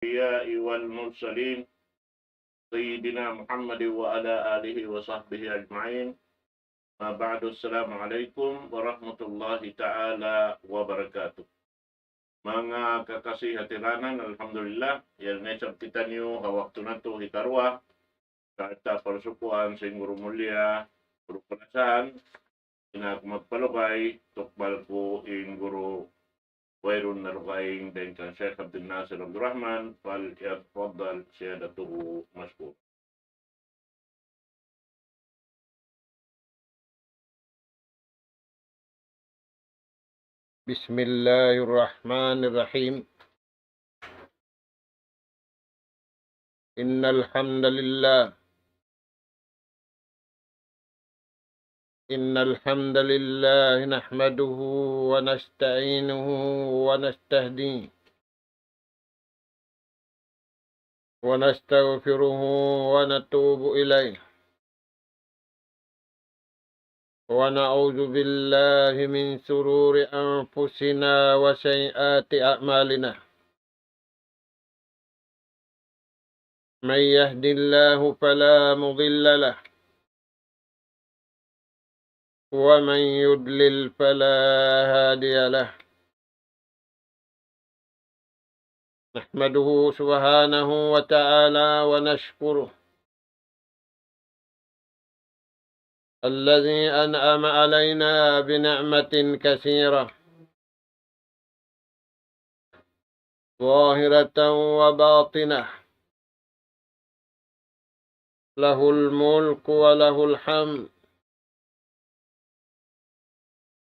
الأنبياء والمرسلين سيدنا محمد وعلى آله وصحبه أجمعين. ما بعد، السلام عليكم ورحمة الله تعالى وbarakatuh. Mga kakasih hatiranan, alhamdulillah, yan nesab kita niyo waktu na to hikarwa, kata persukuan sa Guru Mulia, Guru Penasan, ina magpalubay, tukbal ko in Guru Wairun Narwaing dan kan Syekh Abdul Nasir Abdul Rahman, fal yatfaddal siyadatuhu mashkur. بسم الله الرحمن الرحيم. إن الحمد لله نحمده ونستعينه ونستهديه ونستغفره ونتوب إليه ونعوذ بالله من شرور أنفسنا وسيئات أعمالنا. من يهد الله فلا مضل له ومن يضلل فلا هادي له. نحمده سبحانه وتعالى ونشكره الذي أنعم علينا بنعمة كثيرة ظاهرة وباطنة، له الملك وله الحمد،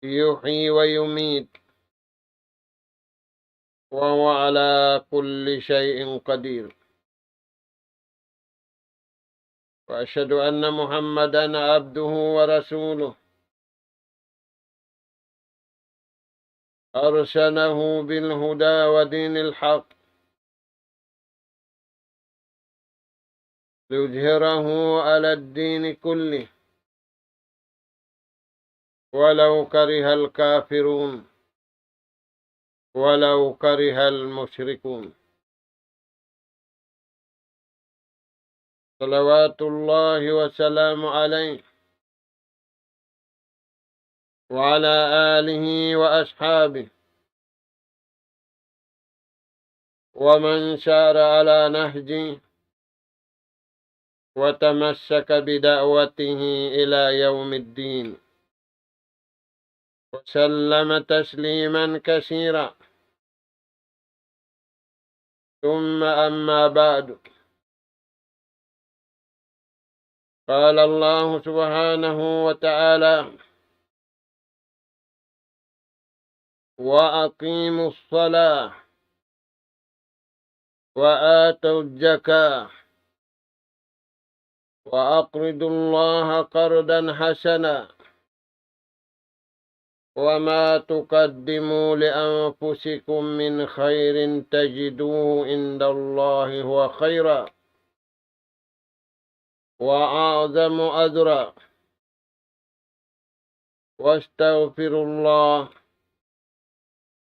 يحيي ويميت، وهو على كل شيء قدير. وأشهد أن محمدا عبده ورسوله أرسله بالهدى ودين الحق ليظهره على الدين كله ولو كره الكافرون ولو كره المشركون. صلوات الله وسلام عليه وعلى آله وأصحابه ومن سار على نهجه وتمسك بدعوته إلى يوم الدين، وسلم تسليما كثيرا. ثم أما بعد، قال الله سبحانه وتعالى: وأقيموا الصلاة وآتوا الزكاة وأقرضوا الله قرضا حسنا وما تقدموا لأنفسكم من خير تجدوه عند الله هو خيرا وأعظم أجرا واستغفروا الله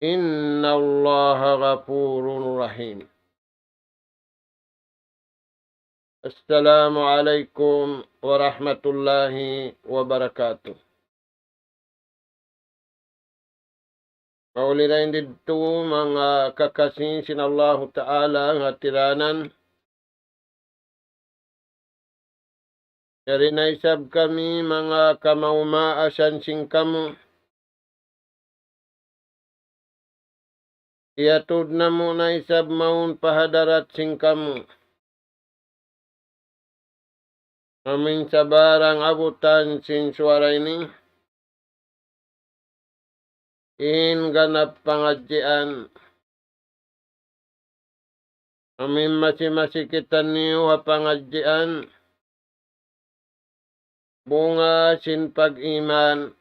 إن الله غفور رحيم. السلام عليكم ورحمة الله وبركاته. Maulilain dito mga kakasing sinallahu ta'ala nga tiranan. Dari naisab kami mga kamaumaasan sing kamu. Iyatud na mo naisab maun pahadarat sing kamu. Amin sabarang abutan sin suara ini. In ganap pangadjian. Amin masi-masikitan niyo ha pangadjian. Bunga sin pag-iman.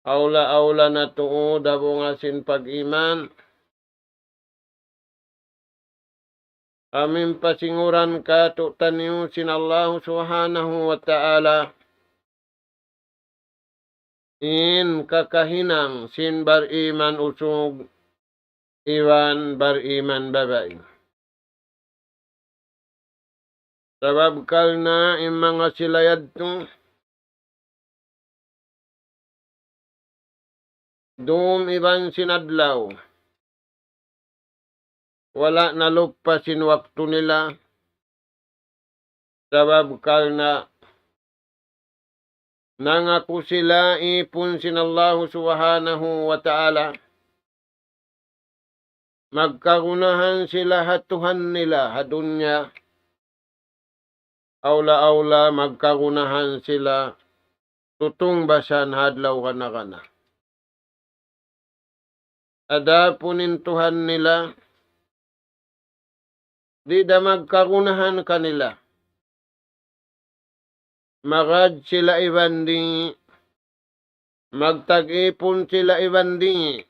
Aula-aula na tuod ha bunga sin pag-iman. Amin pasinguran ka tutan niyo sin Allah subhanahu wa ta'ala. In kakahinang sin bariman usog iwan beriman babae. Sabab kalna mga silayad to, dum iban sinadlaw, wala na lupasin waktu nila, sabab kalna nangako sila ipun sinallahu subhanahu wa ta'ala, magkagunahan sila hatuhan nila hadunya, aula-aula magkagunahan sila tutong basan hadlaw kana. Ada punin Tuhan nila, di da magkagunahan kanila. Magad sila ibandi, magtag-ipon sila ibandi,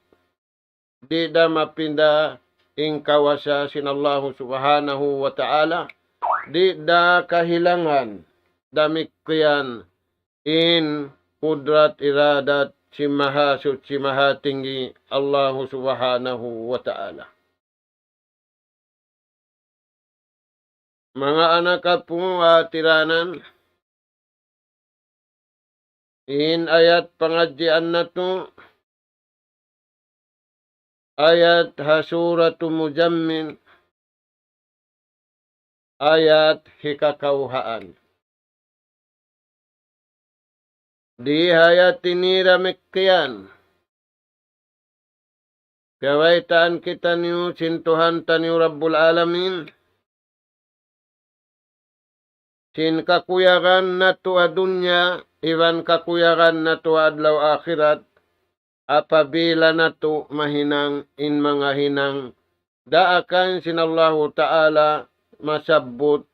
di da mapinda ingkawasa sinallahu subhanahu wa ta'ala, di da kahilangan, damikyan in kudrat iradat si mahasud si mahatinggi Allah subhanahu wa ta'ala. Mga anak po tiranan, in ayat pengajian na to, ayat hasuratu mujammin, ayat hikakauhaan. Di hayat ini ramikyan. Kawaitaan kita niyo sintuhan taniyo Rabbul Alamin. Sin kakuyagan na to adunya, iwan kakuyagan na to adlaw akhirat, apabila na to mahinang in mga hinang, daakan sinallahu ta'ala masabot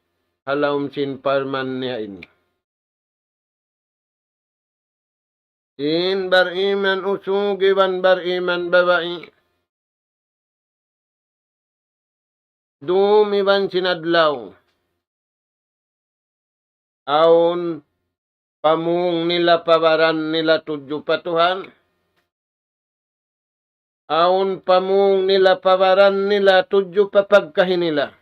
halawm sin parman niya ini. In beriman usug iwan beriman babae. Dum iwan sinadlaw. Aun pamung nila pabaran nila 7 patuhan. Aun pamung nila pabaran nila 7 papagkahin nila.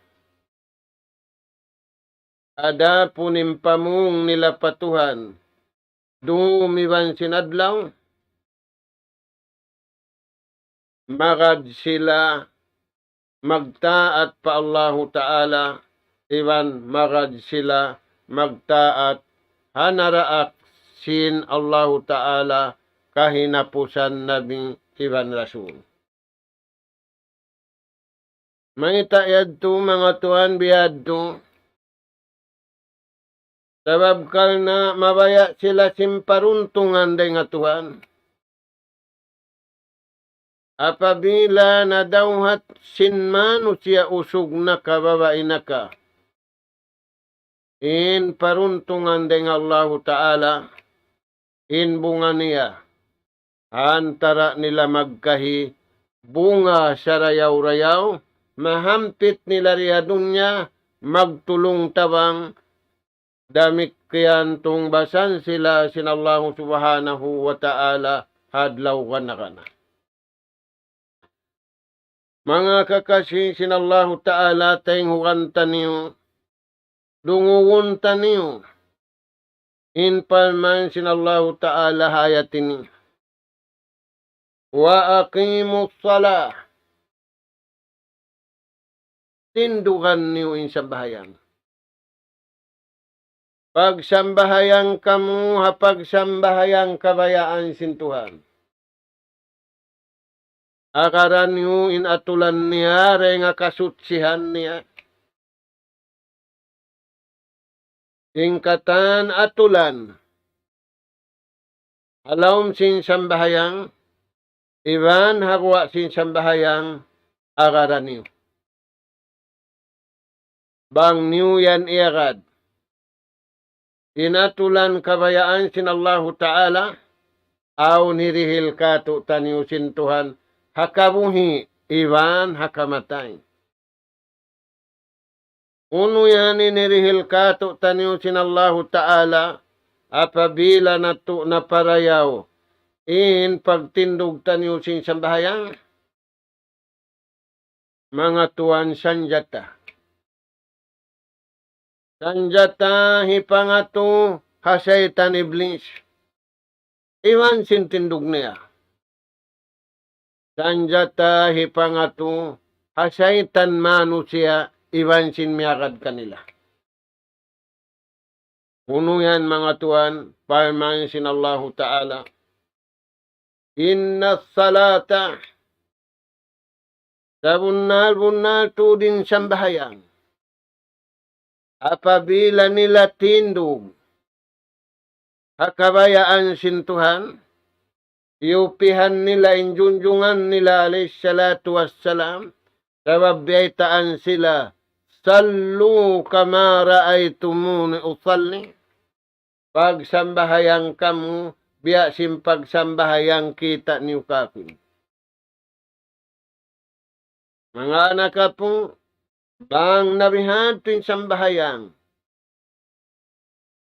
Ada punim pamung nila patuhan. Dumiwan sinadlaw, magad sila magtaat pa Allahu Ta'ala, iwan magad sila magtaat hanaraak sin Allahu Ta'ala kahinapusan nabi iwan Rasul. Mangita yadto mga tuan biyadto, sabab kalna mabaya sila simparuntungan day nga Tuhan. Apabila nadawhat sinmano siya usog na kababae na ka, in paruntungan day nga Allah Ta'ala, in bunga niya, antara nila magkahi, bunga sa rayaw-rayaw, mahampit nila riya dunya, magtulong tabang, damikyan tung basan sila sinallahu subhanahu wa ta'ala hadlaw kana. Mga kakasi sinallahu ta'ala tayong taniyo, dunguwon taniyo, in palman sinallahu ta'ala hayatini. Wa aqimus salah, tindugan niyo in sambahayan. Pagsambahayang kamu, pagsambahayang kabayaan sin Tuhan. Akaran niyo inatulan niya, nga kasutsihan niya. Ingkatan atulan. Alawm sin sambahayang, iwan hagwa sin sambahayang, akaran niyo. Bang niyo yan iagad. Inatulan kabayaan sinallahu ta'ala, aw nirihil kato taniyo sin Tuhan, hakabuhi, iwan hakamatay. Uno yan inirihil kato taniyo sinallahu ta'ala, apabila nato naparayaw, in pagtindog taniyo sin sambahayang, mga tuan sanjata. Sanjata hipangatu hasaitan iblis. Iwan sintindog niya. Sanjata hipangatu hasaitan manusia iwan sin miyakad kanila. Puno yan mga tuan, pamansin Allah Ta'ala. Inna salata sa bunal-bunal tudin sambahayang. Apabila nila tindog, hakabayaan sin Tuhan, iupihan nila, injunjungan nila alayhi salatu wassalam, sababiyaitaan sila, sallu kama ra'aytumuni usalli. Pagsambahayang kamu, biyasin pagsambahayang kita niyo kapin. Mga anak po, bang nabihan tuwing sambahayang.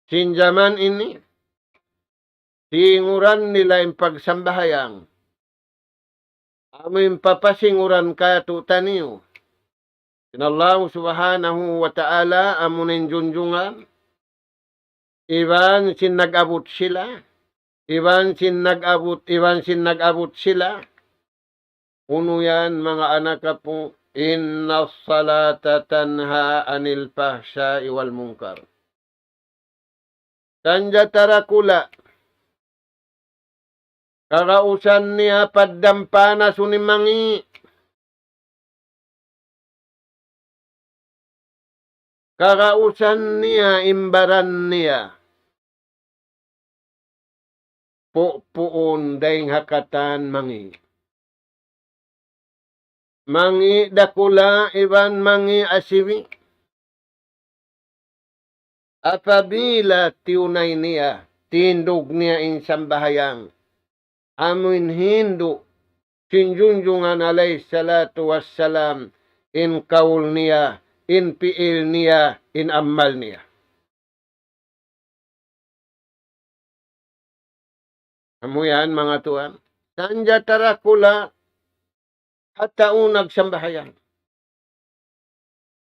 Sinjaman ini, singuran nila yung pagsambahayang. Amin papasinguran ka tutaniyo. Sinallahu subhanahu wa ta'ala amunin junjungan. Iwan sin nag-abot sila. Iwan sin nag-abot sila. Puno yan mga anak po. Inna salata tanha anil fahsya'i wal munkar. Sanjatara kula. Karausan niya paddampana sunimangi. Karausan niya imbaran niya. Puun daing hakatan mangi. Mangi dakula iban mangi asiwi. Apabila tiunay niya, tindog niya insambahayang. Amin hindu, sinjunjungan alayhi salatu wassalam, in kaul niya, in piil niya, in amal niya. Amo yan mga tuan. Sanjatara kula at taunag sambahayan.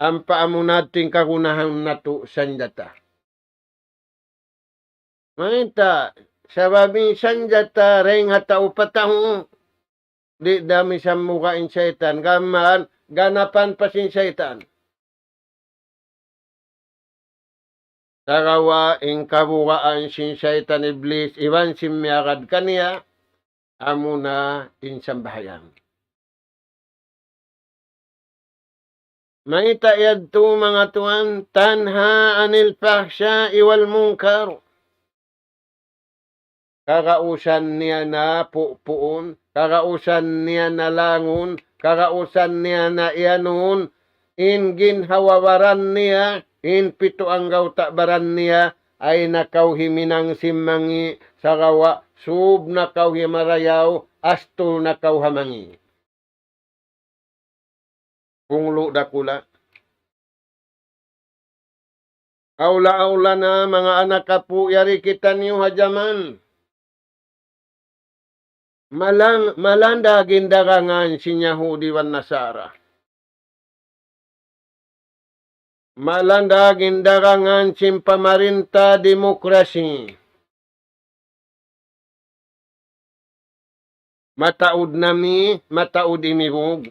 Ang paamo nating kagunahan nato sanjata. Manita, sababing sanjata ring hatao patahong di dami sa mukain syaitan. Gaman, ganapan pa sin syaitan. Tarawa ing kabukaan sin syaitan iblis, iwan simyakad kaniya, amo na insambahayan. Maita yadto mga tuan, tanha anil fahsya'i wal munkar. Karausan niya na puun, karausan niya na langun, karausan niya na ianun, in ginhawawaran niya, in pito ang gawtabaran niya, ay nakauhiminang simangi, sarawa, sub nakauhimarayaw, astol nakauhamangi. Punglo dakula. Aula-aula na mga anak kapu, yari kita niyo hajaman. Malanda gindarangan si Yahudi wan Nasara. Malanda gindarangan si pamarinta demokrasi. Mataud nami, mataud imihog.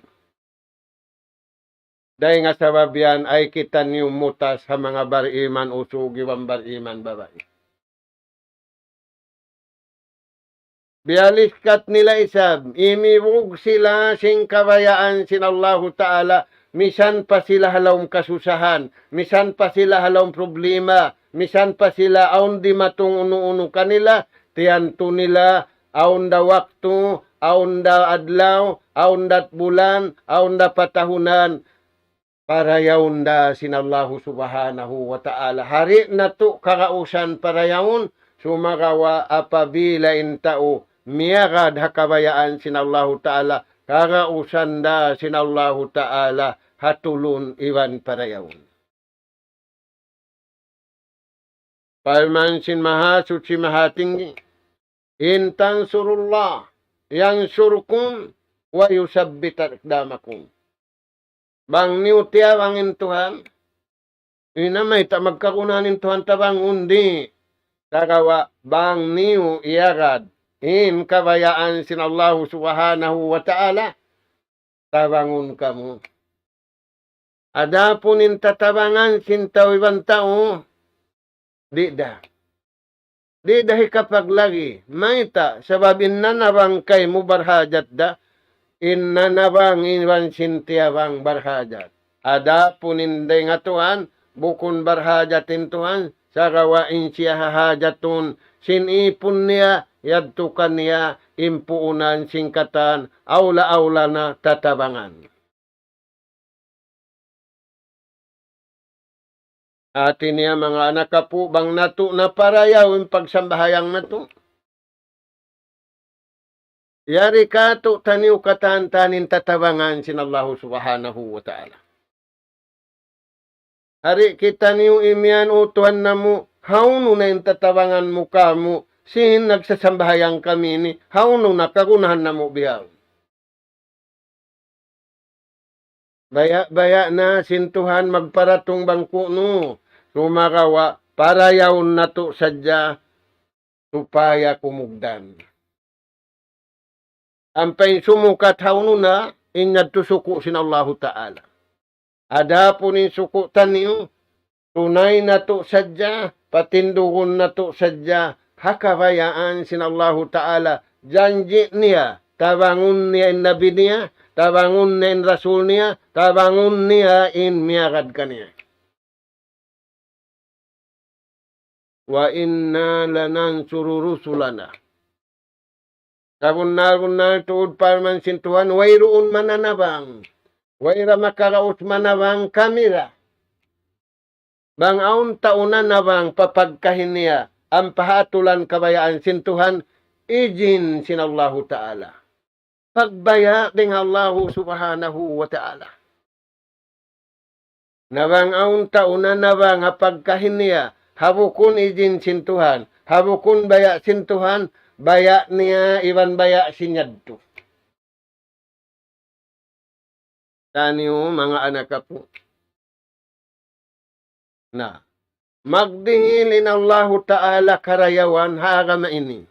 Dahil nga sababian ay kita niyo mutas sa mga bariman usugi wan bariman babae. Bialiskat nila isab, imihog sila sing kabayaan sin Allah Ta'ala, misan pa sila halawang kasusahan, misan pa sila halawang problema, misan pa sila aun di matong uno-uno kanila, tiyanto nila, aun da waktu, aun da adlaw, aun da bulan, aun da patahunan, para yaunda sinallahu subhanahu wa ta'ala. Hari na to karausan para yaun, sumagawa apabila intao, miyagad hakabayaan sinallahu ta'ala, karausan da sinallahu ta'ala, hatulun iwan para yaun. Palman sin mahasut si mahatinggi, intan surullah, yang surkum, wa yusabbit akdamakum. Bang niyo tiyawangin Tuhan. Inamay ta magkakunanin Tuhan tabang undi. Kagawa bang niyo iagad. In kabayaan sin Allah subhanahu wa ta'ala. Tabangun kamu. Ada punin tatabangan sintaw ibang tao. Di da. Di dahi kapag lagi. Maita sababin na nabang kay mo barhajat da. Inna nabang iwan sintiyabang barhajat. Ada puninday nga Tuhan, bukun barhajatin Tuhan, sa gawain siya hahajatun, sinipon niya, yadtukan niya, impuunan, singkatan, aula-aula na tatabangan. Atin niya mga anak kapu, bang nato na parayaw yung pagsambahayang nato. Yari ka to taniw katan-tanin tatabangan sin Allah subhanahu wa ta'ala. Hari kita niyo imian utuhan na mo, hauno na yung tatabangan mo kamo, sin nagsasambahayang kami ni, hauno na kagunahan na mo biyaw. Baya na sintuhan magparatong bangko no, sumakawa, parayaw na to sadya, supaya kumugdan. Ampay sumukat hauno na, inyad to suko sin Allah ta'ala. Ada po ni sukutan niyo, tunay na to sadya, patindugon na to sadya, hakabayaan sin Allah ta'ala, janji niya, tabangun niya in nabi niya, tabangun niya in rasul niya, tabangun niya in miyagad kaniya. Wa inna lanansuru rusulana. Kabunal tuod parman sintuhan, wayroon mananabang. Wayra makaraos manabang kamera. Bang aun taunan na bang papagkahin niya ang pahatulan kabayaan sintuhan ijin sin Allah ta'ala. Pagbaya ding Allah subhanahu wa ta'ala. Nabang aun taunan na bang pagkahin niya habukun ijin sintuhan. Habukun baya sintuhan baya niya iwan baya sinyadto. Taniyo mga anak po. Na magdihilin Allah Ta'ala karayawan hagama ini.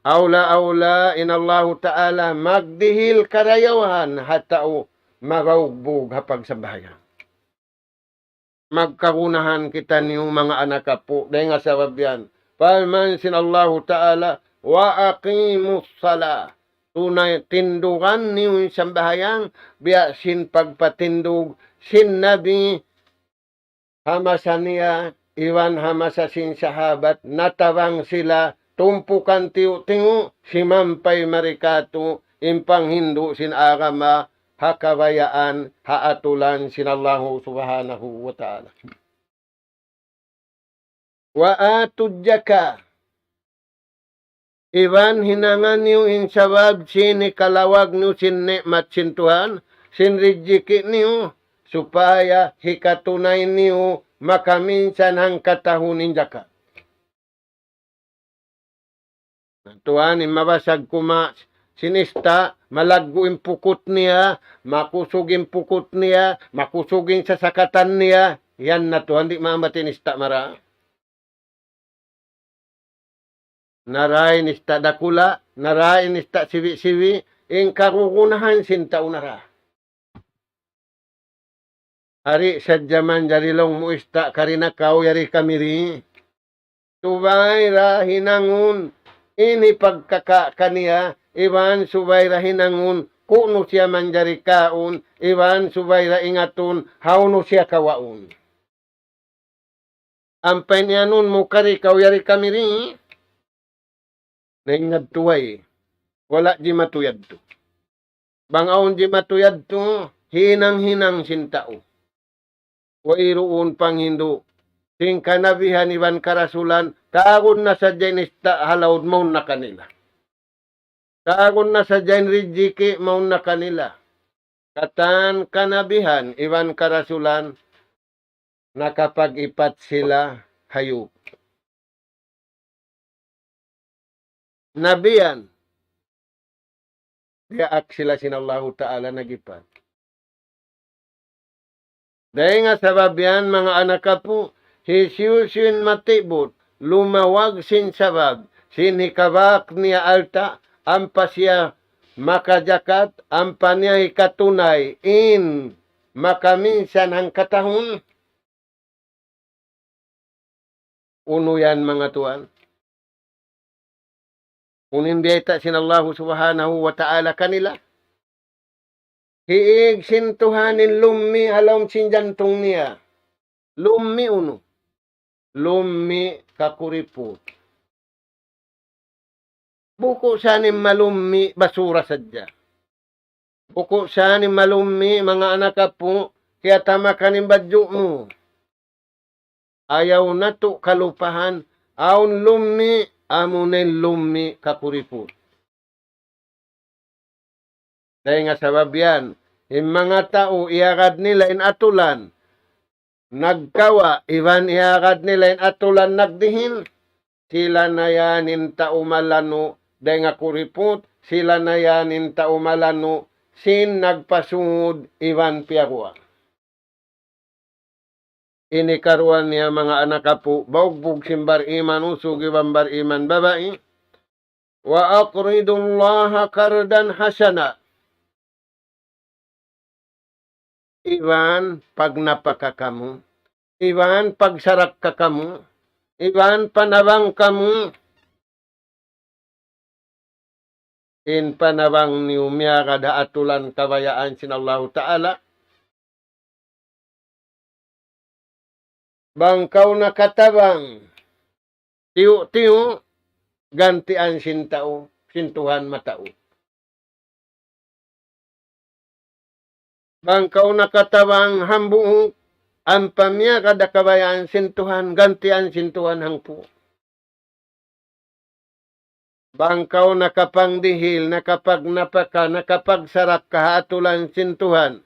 Aula in Allah Ta'ala magdihil karayawan hatao magaugbog hapag sa bayan. Magkagunahan kita niyo mga anak po. Dahil nga sabab yan. Palman sin Allah Ta'ala wa aqimus salah. Tunay tindugan niyo yung sambahayang biya sin pagpatindug sin nabi hamasa niya iwan hamasa sin sahabat natabang sila tumpukan tiyo-tingo si mampay marikato impang hindu sin agama hakabayaan haatulan sin Allah subhanahu wa ta'ala. Wa atudjaka iwan hinangan niyo in sabab sini kalawag niyo sin nikmat sin Tuhan, sin rijiki niyo, supaya hikatunay niyo makaminsan hang katahunin jaka. Tuhan mabasag kuma sinista, malagguin pukot niya, makusugin pukot niya, makusugin sasakatan niya, yan na Tuhan, di mamatinista mara. Naray nista dakula, naray nista siwi-siwi, ing karukunahan sinta unara. Hari sadyaman jarilong muista karinakaw yari kamiri. Subay ra hinangun, ini pagkakakaniya, iwan subay ra hinangun, kuno siya manjari kaun, iwan subay ra ingatun, hauno siya kawaun. Ampay niya nun mo karikaw yari kamiri, naingad tuway, wala di matuyad to. Bangaon di matuyad to, hinang-hinang sintao. Wairoon pang Hindu, sing kanabihan iwan karasulan, taagon na sa janista halawd maun na kanila. Taagon na sa jan rijiki maun na kanila. Katan kanabihan iwan karasulan, nakapag-ipat sila hayop. Nabiyan, diaak sila sin Allah Ta'ala nagipat. Dahil nga sabab yan, mga anak ka po, hisyusin matibot, lumawag sin sabab, sinhikabak niya alta, ampa siya makajakat, ampa niya ikatunay, in makaminsan ang katahon. Uno yan mga tuan. Kung hindi ita sin Allah subhanahu wa ta'ala kanila, hiig sintuhanin lumi alam sin jantong niya. Lumi uno. Lumi kakuripot. Buko sanim malumi basura sadya. Buko sanim malumi mga anak po, kaya tama kanin badyo mo. Ayaw na to kalupahan, aun lumi, amunin lumi kakuripot. Dahil nga sabab yan, yung mga tao iagad nila in atulan, nagkawa, iban iagad nila in atulan nagdihin, sila na yan in tao malano, dahil nga kuripot, sila na yan in tao malano, sin nagpasungod, iban piyagwa. Ini karuan niya mga anak po, baugbog simbar iman usog ibang iman babae, wa aqridullaha kardan hasana. Iban pag napaka kamu, iban pag sarak ka kamu, iban panabang kamu, in panabang ni umya kada atulan kabayaan sin Allah Ta'ala, bangkaw na katabang, tiyo-tiyo, gantian sintao, sintuhan matao. Bangkaw na katabang hambuong, ang pamya kada kabayaan sintuhan, gantian sintuhan hangpo. Bangkaw na kapanggdihil, nakapag napaka, nakapagsarak kahatulan sintuhan,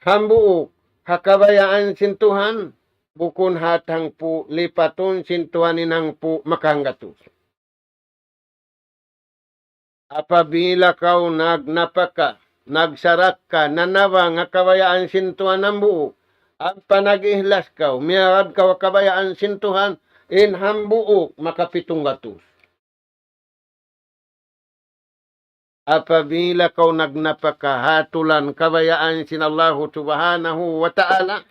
hambuok, hakabayaan sintuhan, bukun hatang po, lipaton sintuhan inang po makanggatos. Apabila kau nagnapaka, nagsarak ka, nanawang kabayaan sintuhan ng buo, at panag-ihlas kau, miyarad kau kabayaan sintuhan, in hambuok makapitong gatos. Apabila kau nagnapaka, hatulan kabayaan sin Allah subhanahu wa ta'ala,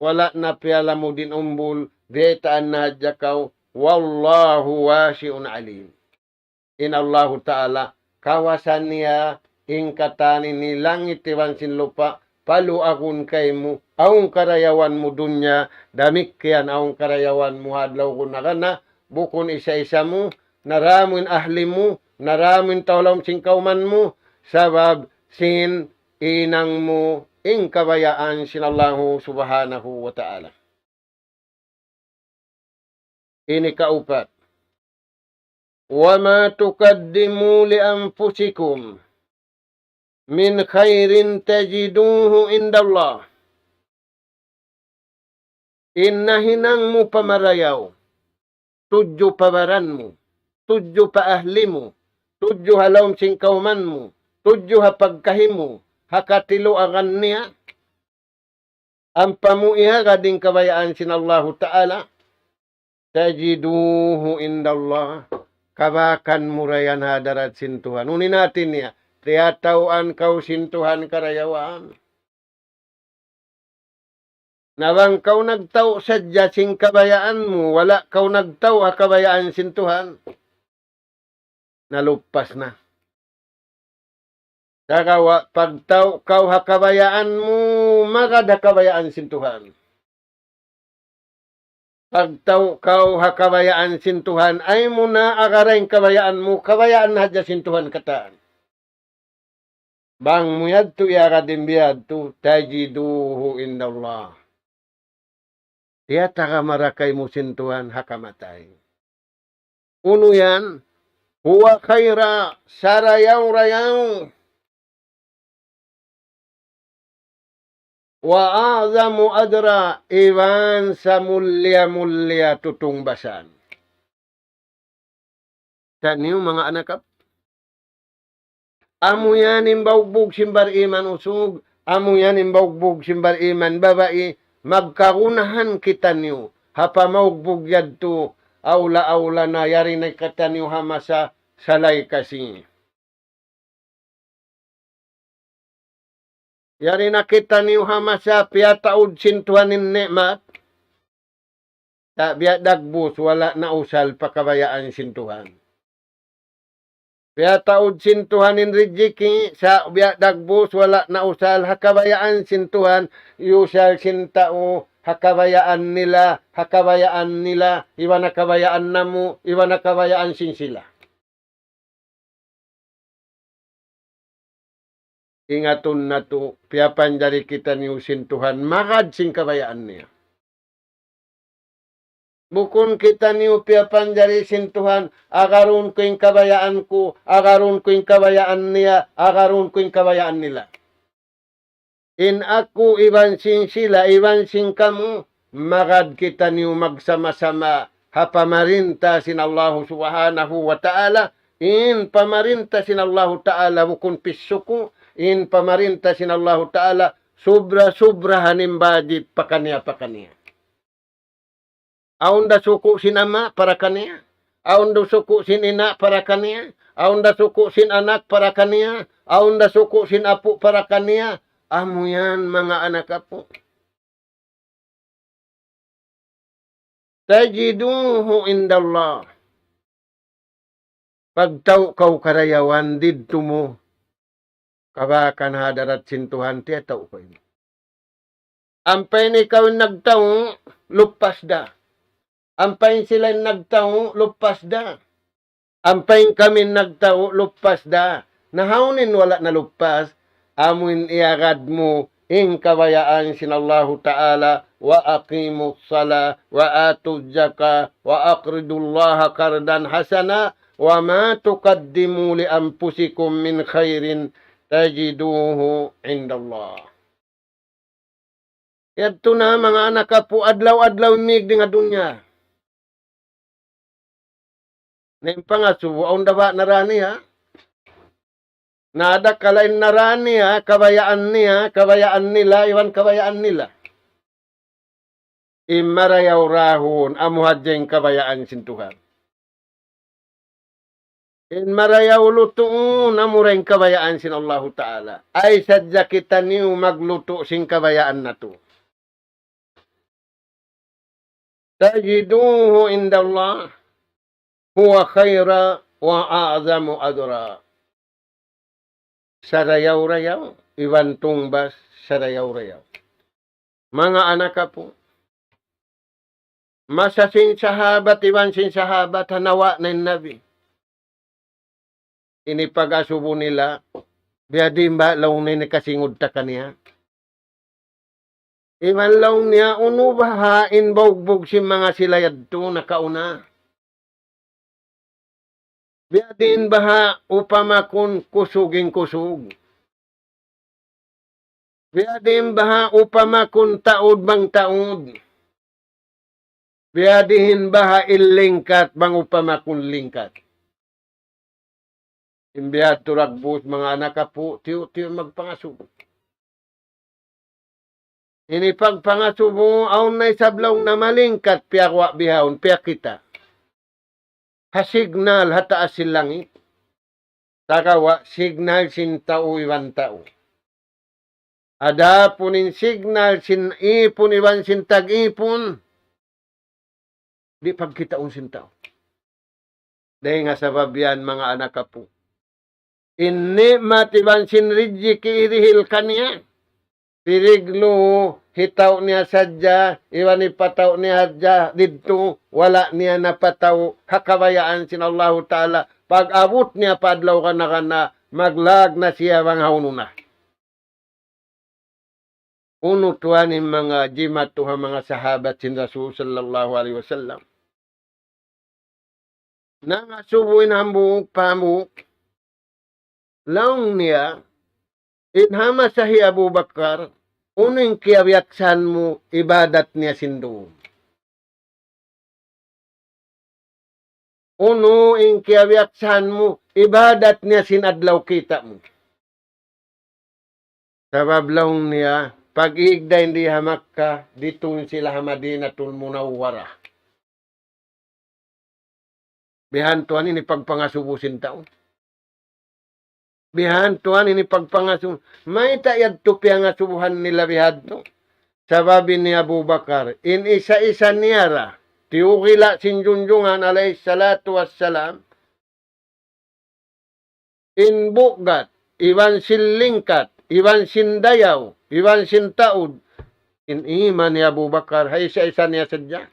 wala na piyala mo din umbul, detaan na hadya kau, wallahu wasi'un alim. In Allah ta'ala, kawasan niya, ingkatani ni langit iwan sin lupa, palu akun kay mo, aung karayawan mo dunya, damik yan aung karayawan mo hadlaw ko na kana, bukon isa-isa mo, naramin ahli mo, naramin taulam sin kauman mo, sabab sin inang mo, ing kabayaan sin Allah subhanahu wa ta'ala. Ini kaupat. وَمَا تُقَدِّمُوا لِأَنفُسِكُمْ مِنْ خَيْرٍ تَجِدُوهُ عِنْدَ اللَّهِ. Inahinang mo pamarayaw, tudyo pabaran mo, tudyo paahli mo, tudyo halawm singkauman mo, tudyo hapagkahim mo, hakatilo agan niya, ang pamuiha kading kabayaan sin Allah Ta'ala, tajiduhu indallah, kabakan murayan hadarat sintuhan. Unin natin niya, tiyatauan kau sintuhan karayawaan. Nawang kau nagtau sadya sing kabayaan mo, wala kau nagtau kabayaan sintuhan. Nalupas na. Kagawa, pagtau kau hakabayaan mo, magada kabayaan sintuhan. Pagtau kau hakabayaan sintuhan, ay mo na agarain kabayaan mo, kabayaan na hadya sintuhan kataan. Bang muyad tu iaradim biyad tu, tajiduhu indallah. Tiya taka marakay mo sintuhan, hakamatay. Uno yan, huwa khaira, sarayaw-rayaw. Wa a'zamu adra, iwan sa mulya-mulya tutungbasan. Taniyo mga anak, amo yan imbaugbog simbar iman usog, amo yan imbaugbog simbal iman babae, magkarunahan kita niyo, hapa maugbog yadto, aula-aula na yari na kita niyo hamasa salay kasi. Yari na kita niyo hamasa piyataud sintuhanin nikmat, biya dagbus wala na usal pakabayaan sintuhan. Biya taod sintuhanin rijiki sa biya dagbus wala na usal hakabayaan sintuhan yusal sintao hakabayaan nila iwan nakabayaan namu iwan nakabayaan sin sila. Ingaton na to piyapan dari kita ni sintuhan magad sing kabayaan niya. Bukon kita ni upiapan dari sintuhan, agarun ko yung kabayaan ko, agarun ko yung kabayaan niya, agarun ko yung kabayaan nila. In ako, iwan sin sila, iwan sin kamu, magad kita niyo magsama-sama, hapamarinta sin Allah subhanahu wa ta'ala, in pamarinta sin Allah ta'ala, bukon pisuko, in pamarinta sin Allah ta'ala, sobra-sobra hanim budget pa kaniya. Aunda suku sin ama para kaniya. Aunda suku sin ina para kaniya. Aunda suku sin anak para kaniya. Aunda suku sin apu para kaniya. Amo yan mga anak apo. Tajiduhu indallah. Pagtaw kau karayawan didto mo. Kabakan hadarat sintuhan tiya tao ko ini. Ampay ni ikaw nagtaw, lupas da. Ampain sila nagtao, lupas da. Ampain kami nagtao, lupas da. Nahaunin wala na lupas, amuin iagad mo, ing kabayaan sinallahu ta'ala, wa aqimus sala, wa atuz zaka, wa aqridullaha kardan hasana, wa ma tuqaddimu li anfusikum min khairin, tajiduhu indallah. Yato na mga anak po, adlaw-adlaw mig di nga dunya. Nang pangasubo, ang daba narani ha. Nada kalain narani ha, kabayaan niya, kabayaan nila, iwan kabayaan nila. Imarayaw rahon, amuhadjeng kabayaan sintuhan. Marayaw lutuun, amureng kabayaan sin Allah Ta'ala. Ay sadya kita niyo magluto sing kabayaan na to. Tajiduhu indallah. Huwa khaira wa a'zamu adra. Sarayaw-rayaw, iwan tungbas, sarayaw-rayaw. Mga anak po, masasin sahabat, iwan sin sahabat, hanawa na nabi. Ini pag-asubo nila, biyadimba, law na kasingod ta kaniya. Iwan law niya, unubahain bogbog si mga silayad to, nakauna. Biadin baha upamakun kusuging kusug. Biadin baha upamakun taod bang taod. Biadihin baha ilingkat bang upamakun lingkat. Imbiyad turagbus mga anak po, tiyo magpangasubo. Ini pagpangasubo, aun na isablaw na malingkat, piyakwa bihawon, piyak kita. Signal hataas sin langit. Takawa, signal sin tao iwan tao. Ada punin signal sin ipon iwan sin tag-ipon. Di pagkitaon sin tao. Dahil nga sa babian mga anak po. Inni matiban sin rijik irihil kaniya. Piriglo, hitaw niya sadya, iwan ipataw niya hadya, dito, wala niya napataw, hakabayaan sin Allah Ta'ala, pag abot niya padlaw ka na, maglag na siya bang haununa. Unutuan ng mga jimatuha mga sahabat sin Rasul sallallahu alaihi wasallam. Nangasubuin hambuk pamuk, laong niya, inhama sahi Abu Bakar, unang kiyawyaksan mo, ibadat niya sindoon. Uno, in kiyawyaksan mo, ibadat niya sinadlaw kita mo. Sabab laong niya, pag-iigday hindi Makkah, dito sila Madinatul Munawwara. Bihantuan ini pagpangasubusin taon. Bihantuan ini pagpangasub. May tayad tupi ang asubuhan nila bihanto. Sababi ni Abu Bakar, in isa-isa niyara, tiukila sinjunjungan alayhi salatu wassalam, in bugat, iwan sinlingkat, iwan sindayaw, iwan sintaud, in iman ni Abu Bakar, hay isa-isa niya sadya.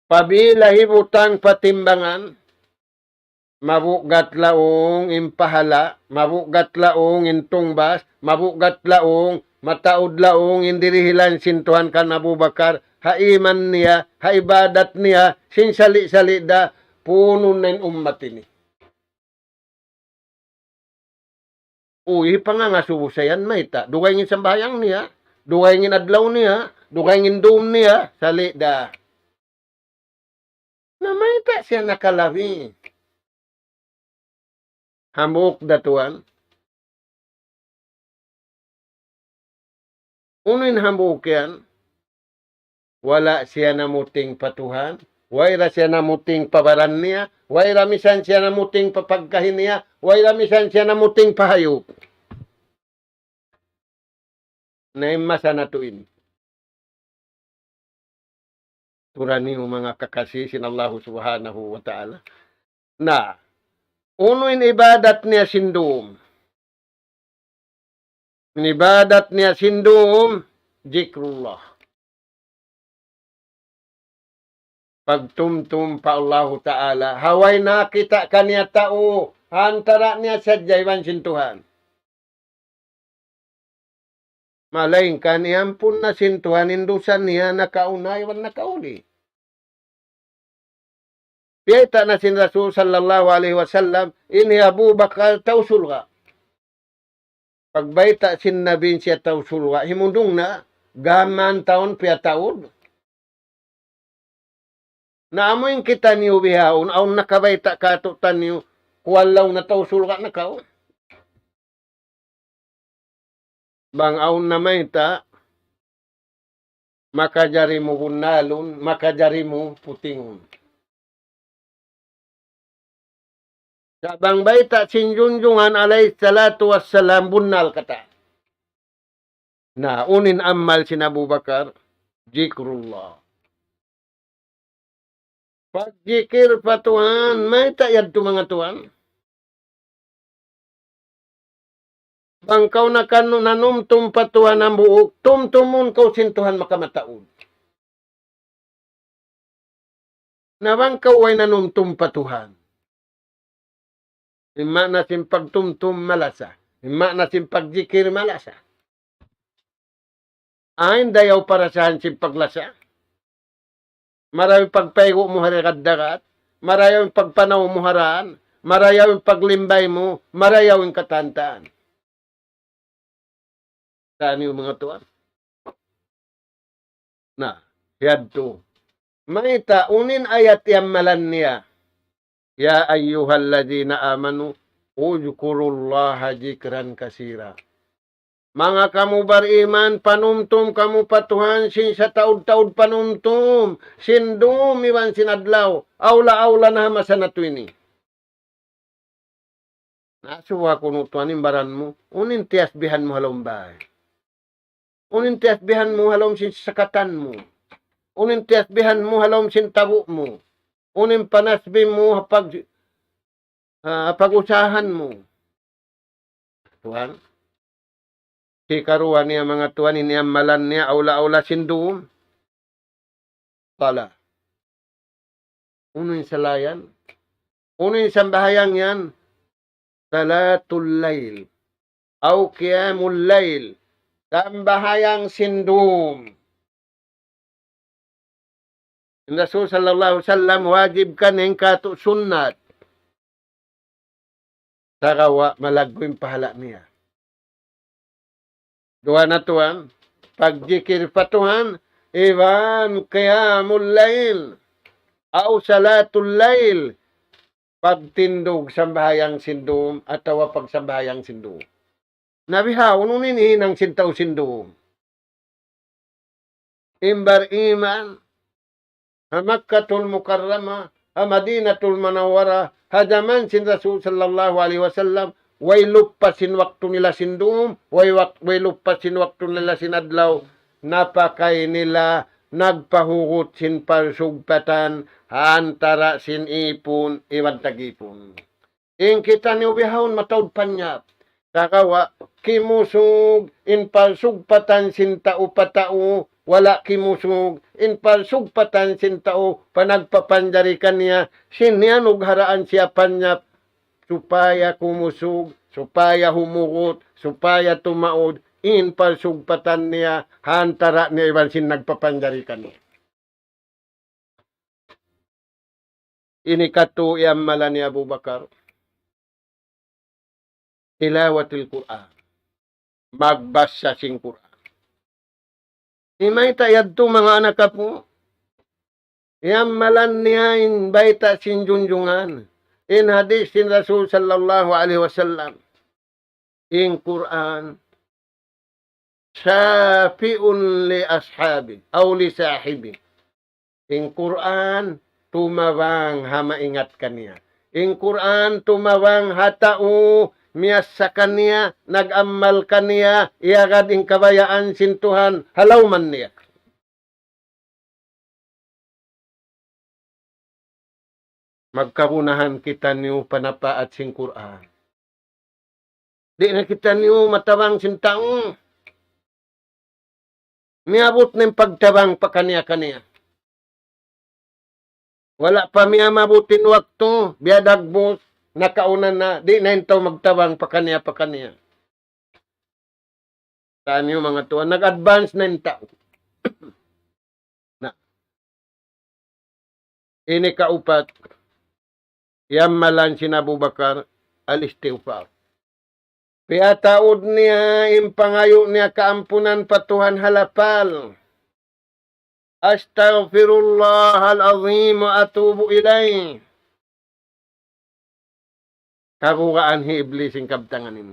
Pabilahi butang patimbangan, mabugat laong impahala, mabugat laong intungbas, mabugat laong mataud laong indirihilan sintuhan kan Abu Bakar, haiman niya, haibadat niya, sinsali-sali da, puno na yung umat ini. Uy, pangangasubo sayan may ta, dugay ngin sambayang niya, dugay ngin adlaw niya, dugay ngin doom niya, sali da. Na may ta siya nakalabi. Hambuk datuan. Unin hambuk yan, wala siya namuting patuhan, wala siya namuting pabaran niya, wala misan siya namuting papagkahin niya, wala misan siya namuting pahayop. Naimasa na tuin. Turani yung mga kakasisin Allah subhanahu wa ta'ala. Na, unuin ibadat niya sindum. Ibadat niya sindum, zikrullah. Pagtumtum pa Allah Ta'ala, haway nakita kaniya tao, hantara niya sa jaywan sintuhan. Malaing kaniyang pun na sintuhan, indusan niya nakaunay, wan nakauli. Piyata na sin Rasul sallallahu alaihi wasallam, ini Abu Bakar tausul ka. Pagbaita sin Nabi siya tausul ka, himundong na, gaman taon piyataod. Naamoy kita niyo bihaon, aun nakabaita katutan niyo, kuwalaw na tausul ka na kao. Bang aun na may ta, makajari mo bunalon, makajari mo putingon. Sabang baita sinjunjungan alayhi salatu wassalam bunal kata. Na unin amal sin Abu Bakar, zikrullah. Pag-zikir pa Tuhan, may tayad to mga Tuhan. Bangkaw na nanumtum pa Tuhan ang buok, tumtumun kau sintuhan makamataod. Nabangkaw ay nanumtum pa Tuhan. Ima na sin pagtumtum malasa. Ima na sin pagzikir malasa. Ain dayaw para saan sin paglasa. Marami pagpaygo mo harikad-dagat. Marayaw yung pagpanaw mo haraan. Marayaw yung paglimbay mo. Marayaw yung katantaan. Saan yung mga tuwan? Na, hiyad to. Maita, unin ayat yang malan niya. Ya ayyuhalladzina amanu uzkurullaha zikran kasira. Mga kamu beriman, panumtum kamu patuhan, sin sa taud-taud panumtum, sindum iwan sinadlaw, aula-aula na masa na to ini. Nasuwa ko nutuanin baran mo, unin tiasbihan mo halombay. Unin tiasbihan mo halom sin sakatan mo. Unin tiasbihan mo halom sin tabo mo. Unin panasbi mo pag-usahan mo. Tuhan, si karuan niya mga tuan, ini amalan niya, aula-aula sindum. Pala. Unin salayan. Unin sambahayang yan. Salatul layl. Au qiyamul layl. Sambahayang sindum. Rasul sallallahu alaihi wasallam wajib kan yang katu sunnat. Sarawa malagwing pahala niya. Dua na tuan, pagjikir pa Tuhan, iwan qiyamul layl, au salatul layl, pagtindog sambahayang sindum, atawa pagsambahayang sindum. Nabihaw, nunin hinang sintaw sindum. Imbar iman, Makkatul Mukarramah, Madinatul Manawwara, hadaman sin Rasul sallallahu alaihi wasallam, way lupasin waktu nila sindum, way lupasin waktu nila sinadlaw, napakay nila nagpahugot sin parsugpatan antara sin ipon iwan tagipon. In kita ni ubihawon matawd panyap. Kakawa, kimusug in parsugpatan sin tao patao, wala kimusug in parsugpatan sin tao panagpapanjari kaniya, sinyanug haraan siya panyap, supaya kumusug, supaya humugot, supaya tumaod, in parsugpatan niya, hantara niya iwan sin nagpapanjari kaniya. Ini katu yang malani Abu Bakar. Tilawatil Quran. Magbasa sing Quran. Imay tayad to mga anak ka po. Malan niya in baita sin junjungan. In hadis sin Rasul sallallahu alaihi wasallam. In Quran. Syafi'un li ashabi. Aw li sahibi. In Quran. Tumawang hamaingat kaniya. In Quran. Tumawang hatao. Miyas sa kaniya, nag-amal kaniya, iagad ing kabayaan sintuhan, halaw man niya. Magkarunahan kita niyo panapaat sing Quran. Di na kita niyo matawang sintaong. Miabot ng pagtawang pa kaniya-kaniya. Wala pa miya mabutin wakto, biadagbos, nakaunan na, di na ito magtawang pa kaniya. Saan yung mga tuwa? Nag-advance na yung tao. Na. Ini kaupat, yamalan si Abu Bakar al-istighfar. Kaya taod niya, impangayo niya kaampunan patuhan halapal. Astaghfirullah al-azim wa atubu ilay. Karugaan hi iblis ang kabtangan nimo.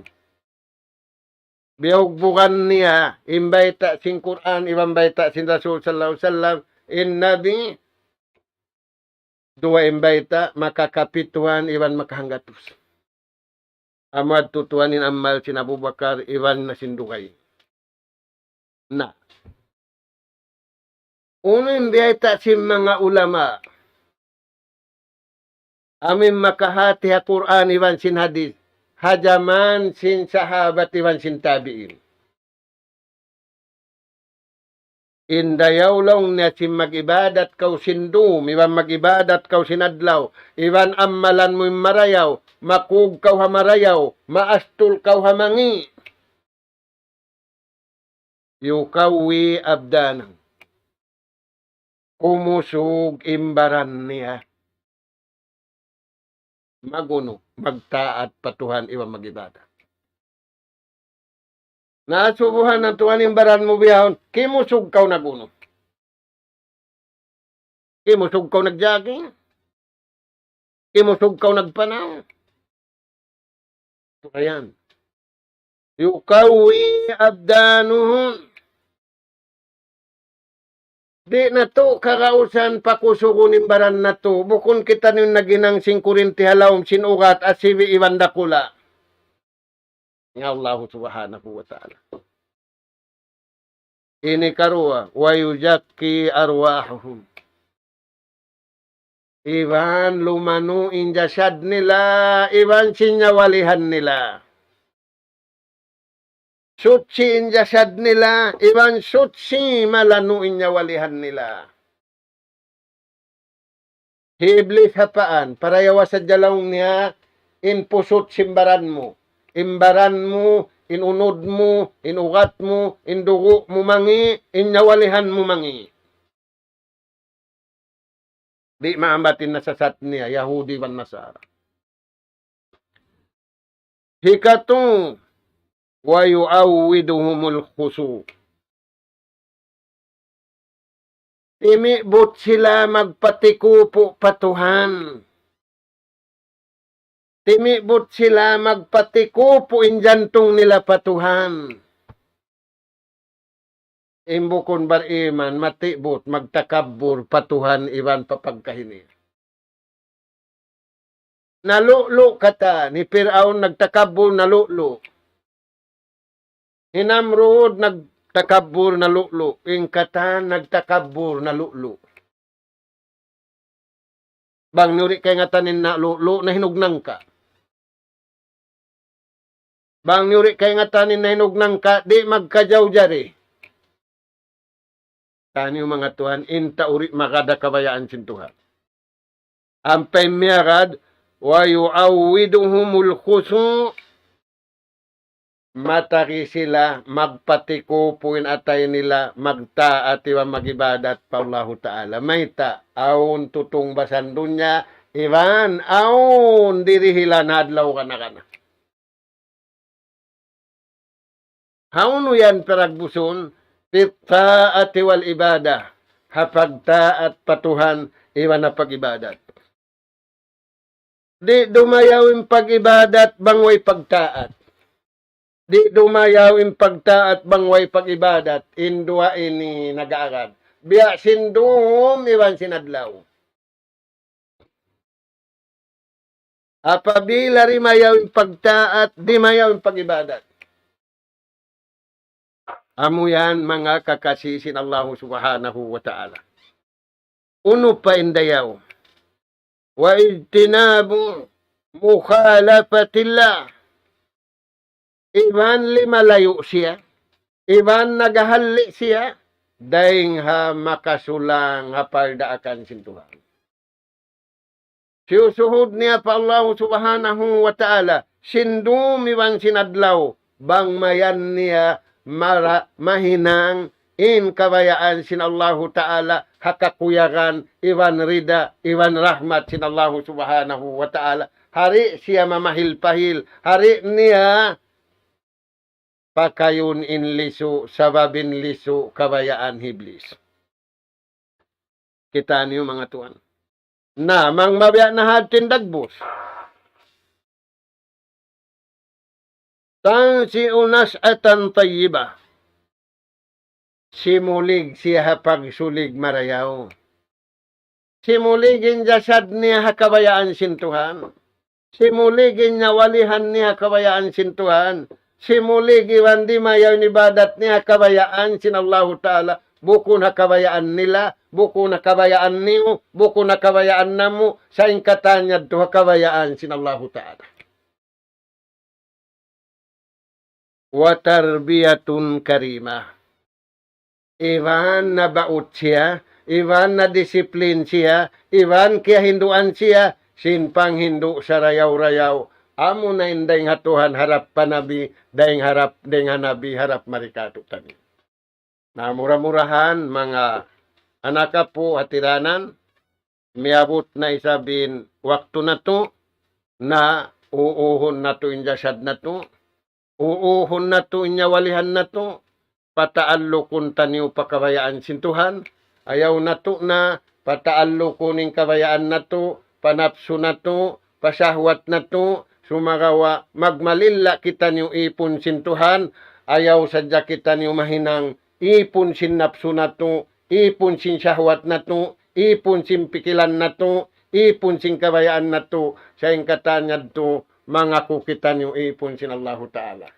Biyogbukan niya, imbayta sin Quran, ibambayta sin Rasul sallallahu alaihi wasallam, in Nabi, dua imbayta, makakapituan, iwan makahanggatus. Amad tutuanin amal sin Abu Bakar, iwan na sindukay. Na. Uno imbayta sin mga ulama, amin makahati ha Quran iwan sin hadis. Hajaman sin sahabat iwan sin tabi'in. Indayaw long na sin mag-ibadat kaw sindum, iwan mag-ibadat kaw sinadlaw, iwan amalan mo marayaw, makug kaw hamarayaw, maastul kaw hamangi. Yukawi abdanang. Kumusug imbaran niya. Maguno, magtaat patuhan iwan mag-ibada. Nasubuhan ng tuhan imbaran mo biyahon, kimusug kaw naguno. Kimusug kaw nagjaging. Kimusug kaw nagpanaw. So, ayan. Yukawi abdanuhun. Di na to, karausan pakusugun imbaran na to. Bukun kita nung naginang 5 halawm sinugat at siwi iwan dakula. Nga Allah subhanahu wa ta'ala. Ini karua, wa yuzakki arwahuhum. Iwan lumanu injasad nila, iwan sinyawalihan nila. Sutsi injasad nila, iwan sutsi malanu inyawalihan nila. Hiblis hapaan, para yawa sa jalawng niya, inpusot simbaran mo. Imbaran mo, inunod mo, inugat mo, indugo mo mangi, inyawalihan mo mangi. Di maambatin na sasat niya, Yahudi van Nasara. Hikatong, wa yu'awwiduhumul khusu. Imibot sila magpatikupo patuhan. timibot sila magpatiko po injantong nila patuhan. Imbukon bar iman, matibot, magtakabur, patuhan, iwan papagkahini. Nalulo kata, ni Firaun nagtakabur, nalulo. Hinamrud, nagtakabur, nalulo. Ingkatan, nagtakabur, nalulo. Bang nuri kay nga tanin na lulo, na hinugnang ka. Bang nuri kay nga tanin na hinugnang ka, di magkajaw jari. Tani yung mga tuhan, inta uri makada kabayaan sin Tuhan. Ampay miyagad, wa yu'awiduhumul khusu, mataki sila, magpatiko puin atay nila, magtaat iwa magibadat pa Allah Ta'ala. May ta, aun tutong basan dunya, iwan, aun dirihilan hadlaw ka na. Haunu yan peragbuson, taat wal ibadah, hapag taat patuhan, iwan na pag-ibadat. Di dumayaw yung pag-ibadat, bangway pagtaat. Di dumayaw yung pagtaat, bangway pag-ibadat, indua ini nag-aagad. Biya sindum, iwan sinadlaw. Apabila rimayaw yung pagtaat, di mayaw yung pag-ibadat. Amo yan mga kakasisin Allah subhanahu wa ta'ala. Uno pa indayaw. Wa ijtinabu mukhalafatillah. Iban limalayo siya. Iban nagahalli siya. Daing ha makasulang hapardaakan sintuhan. Siusuhod niya pa Allah subhanahu wa ta'ala. Sindum iban sinadlaw. Bang mayan niya mahinang in kabayaan sin Allah Ta'ala, hakakuyagan, iwan rida, iwan rahmat sin Allah Subhanahu wa Ta'ala. Hari siya mamahil-pahil, hari niya pakayun in lisu, sababin lisu, kabayaan hiblis. Kita niyo mga tuan. Namang mabiya na hatin dagbos. Tansi unas atan tayyiba. Simulig siya hapag sulig marayaw. Simuligin jasad niya hakabayaan sintuhan. Simuligin niya walihan niya hakabayaan sintuhan. Simulig iwan di mayaw ibadat niya hakabayaan sin Allah Ta'ala. Buko na kabayaan nila, buko na kabayaan niyo, buko na kabayaan namu, sa ingkatanyad to hakabayaan sin Allah Ta'ala. Wa tarbiyatun karimah. Iwan na baut siya, iwan na disiplin siya, iwan kaya hinduan siya, sinpang hindu sa rayaw-rayaw. Amo na inday nga Tuhan harap panabi, dayng harap, dayng hanabi, harap marikato tani. Na mura-murahan, mga anak po hatiranan, miabot na isabin, waktu na to, na uuhon na to injasad na to, uuhon na to inyawalihan na to, pataallo kun taniw pakabayaan sintuhan, ayaw na to na, pataallo kuning kabayaan na to, panapso na to, pasahwat na to, sumagawa, magmalilla kita niyo ipon sintuhan, ayaw sadya kita niyo mahinang, ipon sin napso na to, ipon sin sahwat na to, ipon sin pikilan na to, ipon sin kabayaan na to, sa ingkatanyad to, mga kukita niyo ipon sin Allah Ta'ala.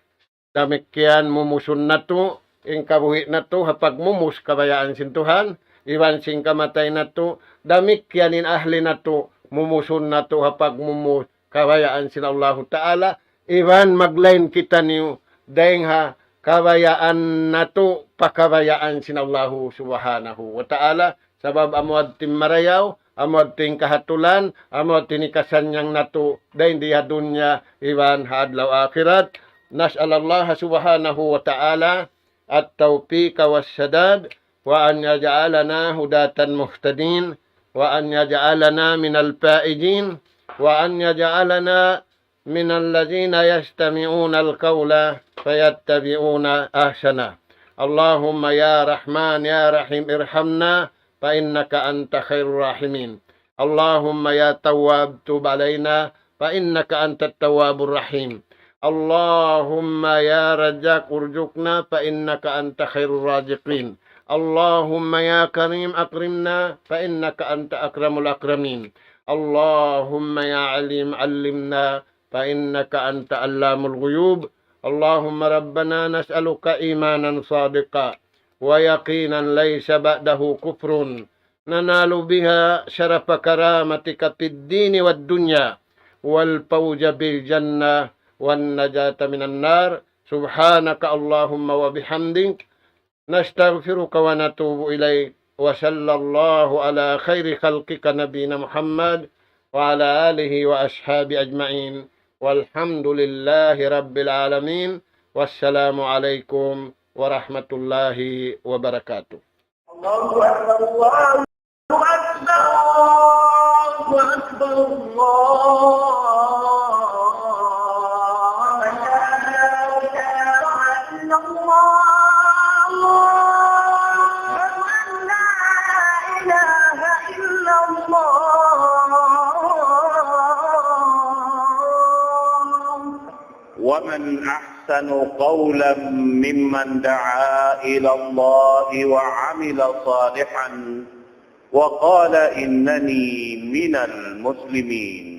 Damikyan mumusun na to, ing kabuhi na to, hapag mumus kabayaan sintuhan, iwan sing kamatay na to, damikyanin ahli na to, mumusun na to, hapag mumus kabayaan sin Allah Ta'ala, iwan maglain kita niyo, dahing ha, kabayaan na to, pakabayaan sin Allah Subhanahu wa Ta'ala, sabab amuad tim marayaw, amuad ting kahatulan, amuad tinikasanyang na to, dahing diha dunya, iwan hadlaw akhirat, nas'al Allah Subhanahu wa Ta'ala, التوفيق والسداد وأن يجعلنا هداة مهتدين وأن يجعلنا من الفائزين وأن يجعلنا من الذين يستمعون القول فيتبعون أحسنه اللهم يا رحمن يا رحيم ارحمنا فإنك أنت خير الراحمين اللهم يا تواب تب علينا فإنك أنت التواب الرحيم. اللهم يا رزاق ارزقنا فإنك أنت خير الرازقين. اللهم يا كريم أكرمنا فإنك أنت أكرم الأكرمين. اللهم يا عليم علمنا فإنك أنت علام الغيوب. اللهم ربنا نسألك إيمانا صادقا ويقينا ليس بعده كفر ننال بها شرف كرامتك في الدين والدنيا والفوز بالجنة والنجاة من النار. سبحانك اللهم وبحمدك نستغفرك ونتوب إليك. وصلى الله على خير خلقك نبينا محمد وعلى آله وأصحابه أجمعين والحمد لله رب العالمين. والسلام عليكم ورحمة الله وبركاته. الله أكبر الله أكبر الله أكبر الله لا إله إلا الله لا إله إلا الله. ومن أحسن قولا ممن دعا إلى الله وعمل صالحا وقال إنني من المسلمين.